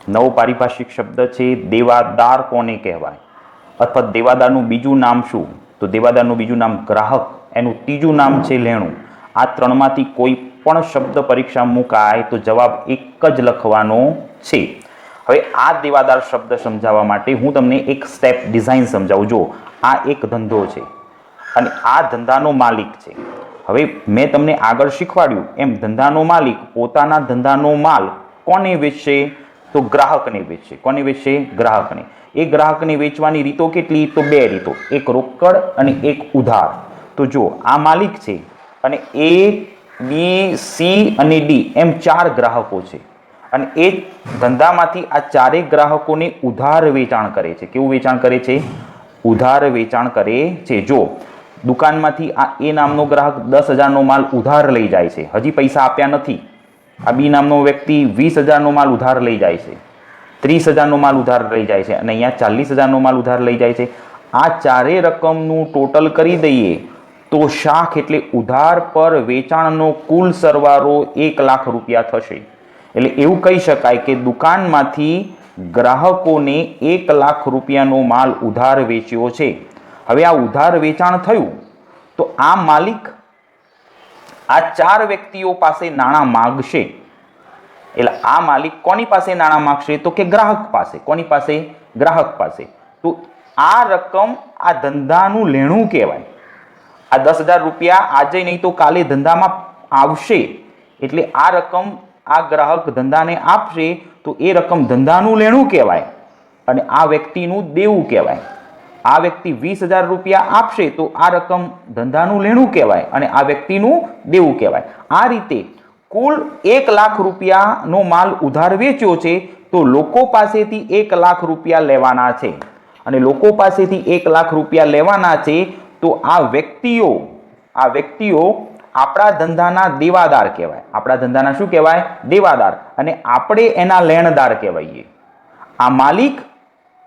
નવો પારિભાષિક શબ્દ છે દેવાદાર કોને કહેવાય, અથવા દેવાદારનું બીજું નામ શું? તો દેવાદારનું બીજું નામ ગ્રાહક, એનું ત્રીજું નામ છે લેણું. આ ત્રણમાંથી કોઈ પણ શબ્દ પરીક્ષા મુકાય તો જવાબ એક જ લખવાનો છે. હવે આ દેવાદાર શબ્દ સમજાવવા માટે હું તમને એક સ્ટેપ ડિઝાઇન સમજાવું. જો આ એક ધંધો છે અને આ ધંધાનો માલિક છે. હવે મેં તમને આગળ શીખવાડ્યું એમ ધંધાનો માલિક પોતાના ધંધાનો માલ કોને વેચશે? તો ગ્રાહકને વેચશે. કોને વેચશે? ગ્રાહકને. એ ગ્રાહકને વેચવાની રીતો કેટલી? તો બે રીતો, એક રોકડ અને એક ઉધાર. તો જો આ માલિક છે અને એ, બી, સી અને ડી એમ 4 ગ્રાહકો છે અને એ ધંધામાંથી આ ચારેય ગ્રાહકોને ઉધાર વેચાણ કરે છે. કેવું વેચાણ કરે છે? ઉધાર વેચાણ કરે છે. જો દુકાનમાંથી આ એ નામનો ગ્રાહક 10,000નો માલ ઉધાર લઈ જાય છે, હજી પૈસા આપ્યા નથી. આ બી નામનો વ્યક્તિ 20,000નો માલ ઉધાર લઈ જાય છે, 30,000નો માલ ઉધાર લઈ જાય છે અને અહીંયા 40,000નો માલ ઉધાર લઈ જાય છે. આ ચારેય રકમનું ટોટલ કરી દઈએ તો શાખ એટલે ઉધાર પર વેચાણનો કુલ સરવાળો 1 લાખ રૂપિયા થશે. એટલે એવું કહી શકાય કે દુકાનમાંથી ગ્રાહકોને 1 લાખ રૂપિયાનો માલ ઉધાર વેચ્યો છે. હવે આ ઉધાર વેચાણ થયું તો આ માલિક આ 4 વ્યક્તિઓ પાસે નાણાં માગશે. એટલે આ માલિક કોની પાસે નાણાં માગશે? તો કે ગ્રાહક પાસે. કોની પાસે? ગ્રાહક પાસે. તો આ રકમ આ ધંધાનું લેણું કહેવાય. આ 10,000 રૂપિયા આજે નહીં તો કાલે ધંધામાં આવશે, એટલે આ રકમ આ ગ્રાહક ધંધાને આપશે તો એ રકમ ધંધાનું લેણું કહેવાય અને આ વ્યક્તિનું દેવું કહેવાય. આ વ્યક્તિ 20,000 રૂપિયા આપશે તો આ રકમ ધંધાનું લેણું કહેવાય અને આ વ્યક્તિનું દેવું કહેવાય. આ રીતે કુલ 1 લાખ રૂપિયાનો માલ ઉધાર વેચ્યો છે તો લોકો પાસેથી 1 લાખ રૂપિયા લેવાના છે અને લોકો પાસેથી 1 લાખ રૂપિયા લેવાના છે તો આ વ્યક્તિઓ આપણા ધંધાના દેવાદાર કહેવાય. આપણા ધંધાના શું કહેવાય? દેવાદાર. અને આપણે એના લેણદાર કહેવાઈએ. આ માલિક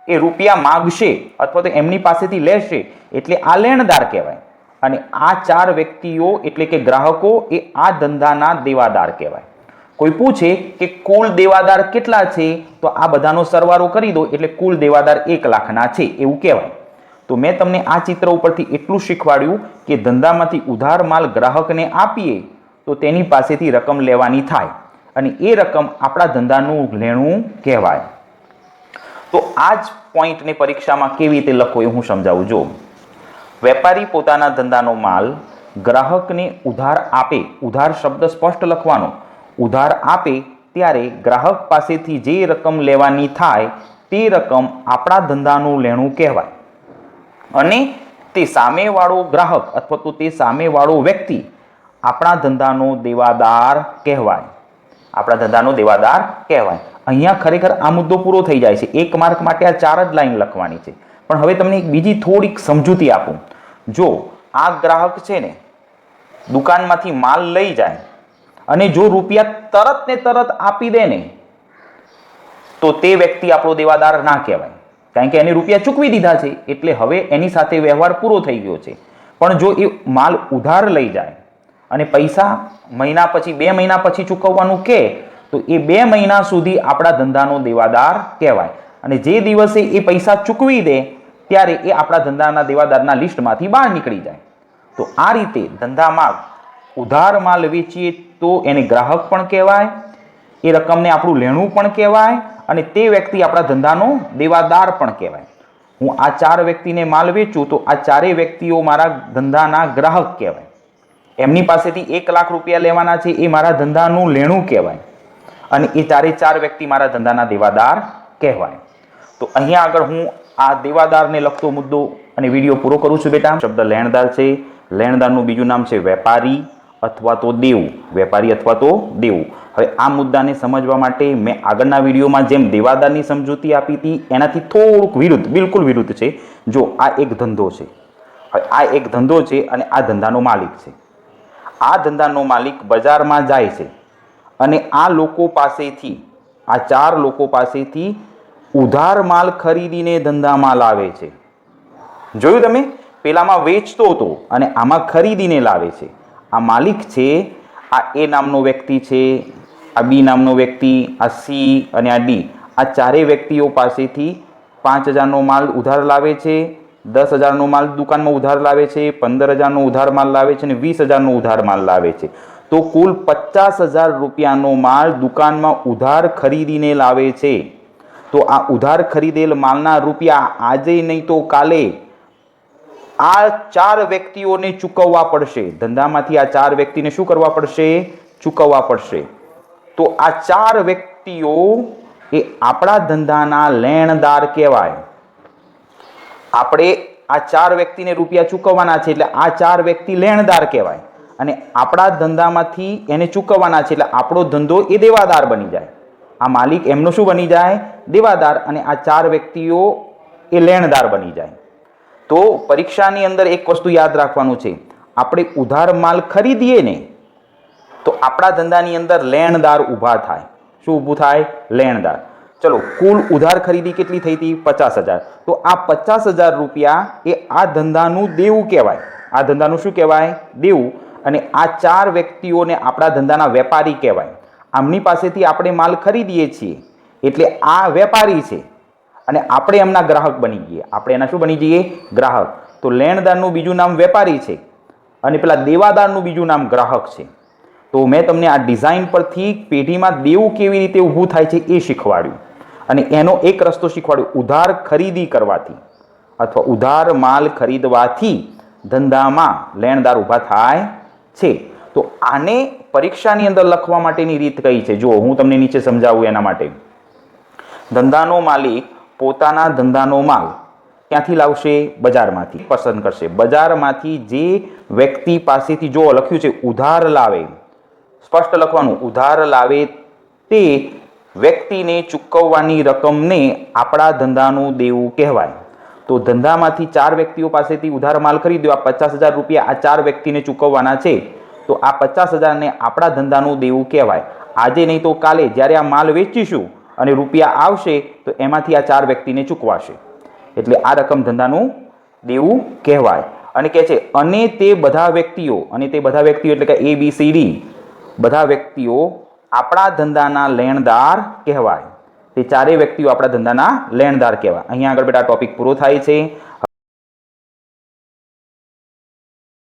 એ રૂપિયા માગશે અથવા તો એમની પાસેથી લેશે એટલે આ લેણદાર કહેવાય અને આ 4 વ્યક્તિઓ એટલે કે ગ્રાહકો એ આ ધંધાના દેવાદાર કહેવાય. કોઈ પૂછે કે કુલ દેવાદાર કેટલા છે તો આ બધાનો સરવાળો કરી દો એટલે કુલ દેવાદાર 1 લાખના છે એવું કહેવાય. તો મેં તમને આ ચિત્ર ઉપરથી એટલું શીખવાડ્યું કે ધંધામાંથી ઉધાર માલ ગ્રાહકને આપીએ તો તેની પાસેથી રકમ લેવાની થાય અને એ રકમ આપણા ધંધાનું લેણું કહેવાય. તો આ જ પોઈન્ટને પરીક્ષામાં કેવી રીતે લખો એ હું સમજાવું. જો વેપારી પોતાના ધંધાનો માલ ગ્રાહકને ઉધાર આપે, ઉધાર શબ્દ સ્પષ્ટ લખવાનો, ઉધાર આપે ત્યારે ગ્રાહક પાસેથી જે રકમ લેવાની થાય તે રકમ આપણા ધંધાનું લેણું કહેવાય અને તે સામેવાળો ગ્રાહક અથવા તો તે સામેવાળો વ્યક્તિ આપણા ધંધાનો દેવાદાર કહેવાય. આપણા ધંધાનો દેવાદાર કહેવાય. અહીંયા ખરેખર આ મુદ્દો પૂરો થઈ જાય છે. 1 માર્ક માટે આ 4 જ લાઈન લખવાની છે. પણ હવે તમને એક બીજી થોડીક સમજૂતી આપું. જો આ ગ્રાહક છે ને દુકાનમાંથી માલ લઈ જાય અને જો રૂપિયા તરત ને તરત આપી દે ને તો તે વ્યક્તિ આપણો દેવાદાર ના કહેવાય, કારણ કે એને રૂપિયા ચૂકવી દીધા છે એટલે હવે એની સાથે વ્યવહાર પૂરો થઈ ગયો છે. પણ જો એ માલ ઉધાર લઈ જાય અને પૈસા મહિના પછી 2 મહિના પછી ચૂકવવાનું કહે તો એ 2 મહિના સુધી આપણા ધંધાનો દેવાદાર કહેવાય અને જે દિવસે એ પૈસા ચૂકવી દે ત્યારે એ આપણા ધંધાના દેવાદારના લિસ્ટમાંથી બહાર નીકળી જાય. તો આ રીતે ધંધામાં ઉધાર માલ વેચીએ તો એને ગ્રાહક પણ કહેવાય, એ રકમને આપણું લેણું પણ કહેવાય અને તે વ્યક્તિ આપણા ધંધાનો દેવાદાર પણ કહેવાય. હું આ 4 વ્યક્તિને માલ વેચું તો આ 4 વ્યક્તિઓ મારા ધંધાના ગ્રાહક કહેવાય. એમની પાસેથી 1 લાખ રૂપિયા લેવાના છે એ મારા ધંધાનું લેણું કહેવાય અને એ 4 વ્યક્તિ મારા ધંધાના દેવાદાર કહેવાય. તો અહીંયા આગળ હું આ દેવાદારને લગતો મુદ્દો અને વિડીયો પૂરો કરું છું. બેટા શબ્દ લેણદાર છે. લેણદારનું બીજું નામ છે વેપારી અથવા તો દેવું. વેપારી અથવા તો દેવું. હવે આ મુદ્દાને સમજવા માટે મેં આગળના વિડીયોમાં જેમ દેવાદારની સમજૂતી આપી હતી એનાથી થોડુંક વિરુદ્ધ, બિલકુલ વિરુદ્ધ છે. જો આ એક ધંધો છે, હવે આ એક ધંધો છે અને આ ધંધાનો માલિક છે. આ ધંધાનો માલિક બજારમાં જાય છે અને આ લોકો પાસેથી, આ 4 લોકો પાસેથી ઉધાર માલ ખરીદીને ધંધામાં લાવે છે. જોયું તમે? પેલામાં વેચતો હતો અને આમાં ખરીદીને લાવે છે. આ માલિક છે, આ એ નામનો વ્યક્તિ છે, આ બી નામનો વ્યક્તિ, આ સી અને આ ડી, આ ચારેય વ્યક્તિઓ પાસેથી 5,000નો માલ ઉધાર લાવે છે, 10,000નો માલ દુકાનમાં ઉધાર લાવે છે, 15,000નો ઉધાર માલ લાવે છે અને 20,000નો ઉધાર માલ લાવે છે. તો કુલ 50,000 રૂપિયાનો માલ દુકાનમાં ઉધાર ખરીદીને લાવે છે. તો આ ઉધાર ખરીદેલ માલના રૂપિયા આજે નહીં તો કાલે આ 4 વ્યક્તિઓને ચૂકવવા પડશે. ધંધામાંથી આ 4 વ્યક્તિને શું કરવા પડશે? ચૂકવવા પડશે. તો આ 4 વ્યક્તિઓ એ આપણા ધંધાના લેણદાર કહેવાય. આપણે આ 4 વ્યક્તિને રૂપિયા ચૂકવવાના છે એટલે આ 4 વ્યક્તિ લેણદાર કહેવાય અને આપણા ધંધામાંથી એને ચૂકવવાના છે એટલે આપણો ધંધો એ દેવાદાર બની જાય. આ માલિક એમનો શું બની જાય? દેવાદાર. અને આ 4 વ્યક્તિઓ એ લેણદાર બની જાય. તો પરીક્ષાની અંદર એક વસ્તુ યાદ રાખવાનું છે, આપણે ઉધાર માલ ખરીદીએ ને તો આપણા ધંધાની અંદર લેણદાર ઊભા થાય. શું ઊભું થાય? લેણદાર. ચલો, કુલ ઉધાર ખરીદી કેટલી થઈ હતી? 50,000. તો આ 50,000 રૂપિયા એ આ ધંધાનું દેવું કહેવાય. આ ધંધાનું શું કહેવાય? દેવું. અને આ 4 વ્યક્તિઓને આપણા ધંધાના વેપારી કહેવાય. આમની પાસેથી આપણે માલ ખરીદીએ છીએ એટલે આ વેપારી છે અને આપણે એમના ગ્રાહક બની જઈએ. આપણે એના શું બની જઈએ? ગ્રાહક. તો લેણદારનું બીજું નામ વેપારી છે અને પેલા દેવાદારનું બીજું નામ ગ્રાહક છે. તો મેં તમને આ ડિઝાઇન પરથી પેઢીમાં દેવું કેવી રીતે ઊભું થાય છે એ શીખવાડ્યું અને એનો એક રસ્તો શીખવાડ્યો. ઉધાર ખરીદી કરવાથી અથવા ઉધાર માલ ખરીદવાથી ધંધામાં લેણદાર ઊભા થાય છે. તો આને પરીક્ષાની અંદર લખવા માટેની રીત કઈ છે? જો હું તમને નીચે સમજાવું એના માટે. ધંધાનો માલિક પોતાના ધંધાનો માલ ક્યાંથી લાવશે? બજારમાંથી પસંદ કરશે. બજારમાંથી જે વ્યક્તિ પાસેથી, જો લખ્યું છે ઉધાર લાવે, સ્પષ્ટ લખવાનું, ઉધાર લાવે તે વ્યક્તિને ચૂકવવાની રકમને આપણા ધંધાનું દેવું કહેવાય. તો ધંધામાંથી 4 વ્યક્તિઓ પાસેથી ઉધાર માલ ખરીદ્યો, આ 50,000 રૂપિયા આ 4 વ્યક્તિને ચૂકવવાના છે. તો આ 50,000ને આપણા ધંધાનું દેવું કહેવાય. આજે નહીં તો કાલે જ્યારે આ માલ વેચીશું અને રૂપિયા આવશે તો એમાંથી આ 4 વ્યક્તિને ચૂકવાશે એટલે આ રકમ ધંધાનું દેવું કહેવાય. અને કહે છે અને તે બધા વ્યક્તિઓ, અને તે બધા વ્યક્તિઓ એટલે કે ABCD બધા વ્યક્તિઓ આપણા ધંધાના લેણદાર કહેવાય. તે 4 વ્યક્તિઓ આપણા ધંધાના લેણદાર કહેવાય. અહીંયા આગળ બેટા ટોપિક પૂરો થાય છે.